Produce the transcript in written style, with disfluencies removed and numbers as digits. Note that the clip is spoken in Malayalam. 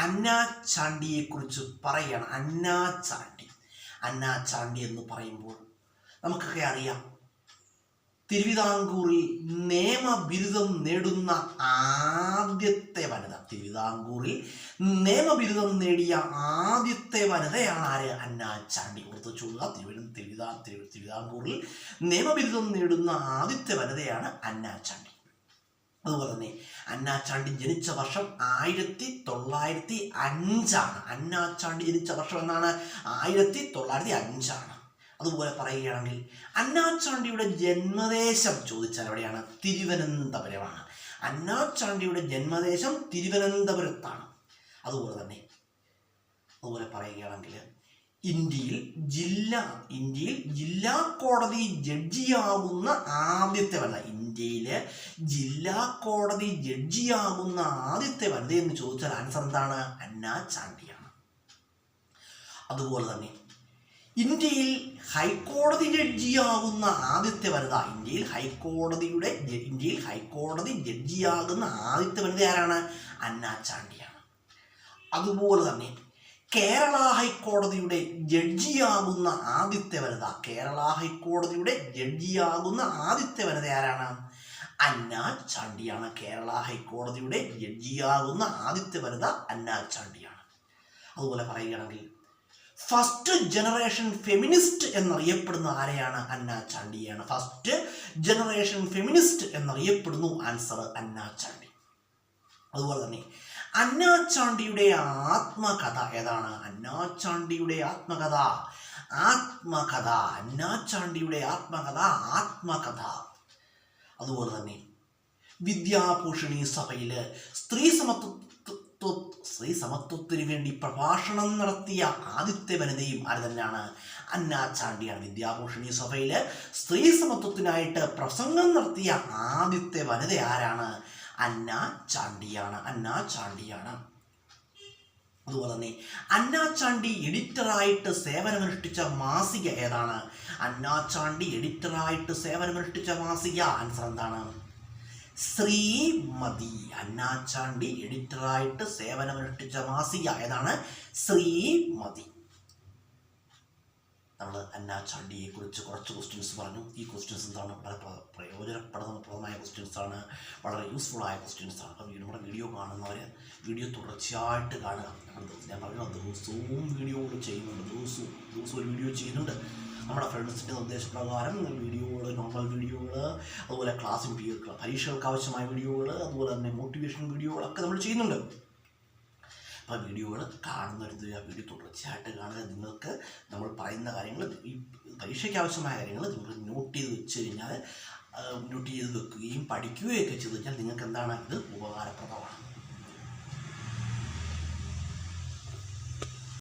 അന്നാ ചാണ്ടിയെക്കുറിച്ച് പറയുകയാണ്. അന്നാ ചാണ്ടി എന്ന് പറയുമ്പോൾ നമുക്കൊക്കെ അറിയാം, തിരുവിതാംകൂറിൽ നിയമബിരുദം നേടുന്ന ആദ്യത്തെ വനിത. തിരുവിതാംകൂറിൽ നിയമബിരുദം നേടിയ ആദ്യത്തെ വനിതയാണ് ആര്? അന്നാ ചാണ്ടി. ഓർത്ത് ചൊല്ലുക, തിരുവിതാംകൂറിൽ നിയമബിരുദം നേടുന്ന ആദ്യത്തെ വനിതയാണ് അന്നാ ചാണ്ടി. അതുപോലെ തന്നെ അന്നാ ചാണ്ടി ജനിച്ച വർഷം 1905. അന്നാ ചാണ്ടി ജനിച്ച വർഷം എന്നാണ്? 1905. അതുപോലെ പറയുകയാണെങ്കിൽ അന്നാ ചാണ്ടിയുടെ ജന്മദേശം ചോദിച്ചാൽ എവിടെയാണ്? തിരുവനന്തപുരമാണ്. അന്നാ ചാണ്ടിയുടെ ജന്മദേശം തിരുവനന്തപുരത്താണ്. അതുപോലെ പറയുകയാണെങ്കിൽ ഇന്ത്യയിൽ ജില്ലാ കോടതി ജഡ്ജിയാകുന്ന ആദ്യത്തെ വനിത. ഇന്ത്യയിലെ ജില്ലാ കോടതി ജഡ്ജിയാകുന്ന ആദ്യത്തെ വനിത എന്ന് ചോദിച്ചാൽ ആൻസർ എന്താണ്? അന്നാ ചാണ്ടിയാണ്. അതുപോലെ തന്നെ ഇന്ത്യയിൽ ഹൈക്കോടതി ജഡ്ജിയാകുന്ന ആദ്യത്തെ വനിത. ഇന്ത്യയിൽ ഹൈക്കോടതി ജഡ്ജിയാകുന്ന ആദ്യത്തെ വനിത ആരാണ്? അന്നാ ചാണ്ടിയാണ്. അതുപോലെ തന്നെ കേരള ഹൈക്കോടതിയുടെ ജഡ്ജിയാകുന്ന ആദ്യത്തെ വനിത. കേരള ഹൈക്കോടതിയുടെ ജഡ്ജിയാകുന്ന ആദ്യത്തെ വനിത ആരാണ്? അന്നാ ചാണ്ടിയാണ്. കേരള ഹൈക്കോടതിയുടെ ജഡ്ജിയാകുന്ന ആദ്യത്തെ വനിത അന്നാ ചാണ്ടിയാണ്. അതുപോലെ പറയുകയാണെങ്കിൽ ഫസ്റ്റ് ജനറേഷൻ ഫെമിനിസ്റ്റ് എന്നറിയപ്പെടുന്ന ആരെയാണ്? അന്നാ ചാണ്ടിയാണ്. ഫസ്റ്റ് ജനറേഷൻ ഫെമിനിസ്റ്റ് എന്നറിയപ്പെടുന്നു. ആൻസർ അന്നാ ചാണ്ടി. അതുപോലെ തന്നെ അന്നാ ചാണ്ടിയുടെ ആത്മകഥ ഏതാണ്? അന്നാ ചാണ്ടിയുടെ ആത്മകഥ. അന്നാ ചാണ്ടിയുടെ ആത്മകഥ. അതുപോലെ തന്നെ വിദ്യാഭൂഷണി സഭയില് സ്ത്രീ സമത്വത്തിന് വേണ്ടി പ്രഭാഷണം നടത്തിയ ആദ്യത്തെ വനിതയും ആര് തന്നെയാണ്? അന്നാ ചാണ്ടിയാണ്. വിദ്യാഭൂഷണി സഭയില് സ്ത്രീ സമത്വത്തിനായിട്ട് പ്രസംഗം നടത്തിയ ആദ്യത്തെ വനിത ആരാണ്? അന്നാ ചാണ്ടിയാണ്. അതുപോലെ തന്നെ അന്നാ ചാണ്ടി എഡിറ്ററായിട്ട് സേവനമനുഷ്ഠിച്ച മാസിക ഏതാണ്? അന്നാ ചാണ്ടി എഡിറ്ററായിട്ട് സേവനമനുഷ്ഠിച്ച മാസിക ആൻസർ എന്താണ്? ശ്രീമതി. അന്നാ ചാണ്ടി എഡിറ്ററായിട്ട് സേവനമനുഷ്ഠിച്ച മാസിക ഏതാണ്? ശ്രീമതി. നമ്മൾ അന്നാ ചാണ്ടിയെ കുറിച്ച് കുറച്ച് ക്വസ്റ്റ്യൻസ് പറഞ്ഞു. ഈ ക്വസ്റ്റ്യൻസ് എന്താണ്? വളരെ പ്രയോജനപ്രദമായ ക്വസ്റ്റ്യൻസ് ആണ്, വളരെ യൂസ്ഫുൾ ആയ ക്വസ്റ്റ്യൻസ് ആണ്. അപ്പം നമ്മുടെ വീഡിയോ കാണുന്നവർ വീഡിയോ തുടർച്ചയായിട്ട് കാണുക. ഞാൻ പറയുന്നത് ദിവസവും വീഡിയോകൾ ചെയ്യുന്നുണ്ട്. ദിവസവും ഒരു വീഡിയോ ചെയ്യുന്നുണ്ട്. നമ്മുടെ ഫ്രണ്ട്സിൻ്റെ നിർദ്ദേശപ്രകാരം വീഡിയോകൾ, നോർമൽ വീഡിയോകൾ, അതുപോലെ പരീക്ഷകൾക്ക് ആവശ്യമായ വീഡിയോകൾ, അതുപോലെ തന്നെ മോട്ടിവേഷൻ വീഡിയോകളൊക്കെ നമ്മൾ ചെയ്യുന്നുണ്ട്. അപ്പോൾ വീഡിയോകൾ കാണുന്നവരുത് വീഡിയോ തുടർച്ചയായിട്ട് കാണുക. നിങ്ങൾക്ക് നമ്മൾ പറയുന്ന കാര്യങ്ങൾ, ഈ പരീക്ഷയ്ക്ക് ആവശ്യമായ കാര്യങ്ങൾ നിങ്ങൾ നോട്ട് ചെയ്ത് വെച്ച് കഴിഞ്ഞാൽ, നോട്ട് ചെയ്ത് വെക്കുകയും പഠിക്കുകയൊക്കെ ചെയ്ത് കഴിഞ്ഞാൽ നിങ്ങൾക്ക് എന്താണ്? ഇത് ഉപകാരപ്രദമാണ്.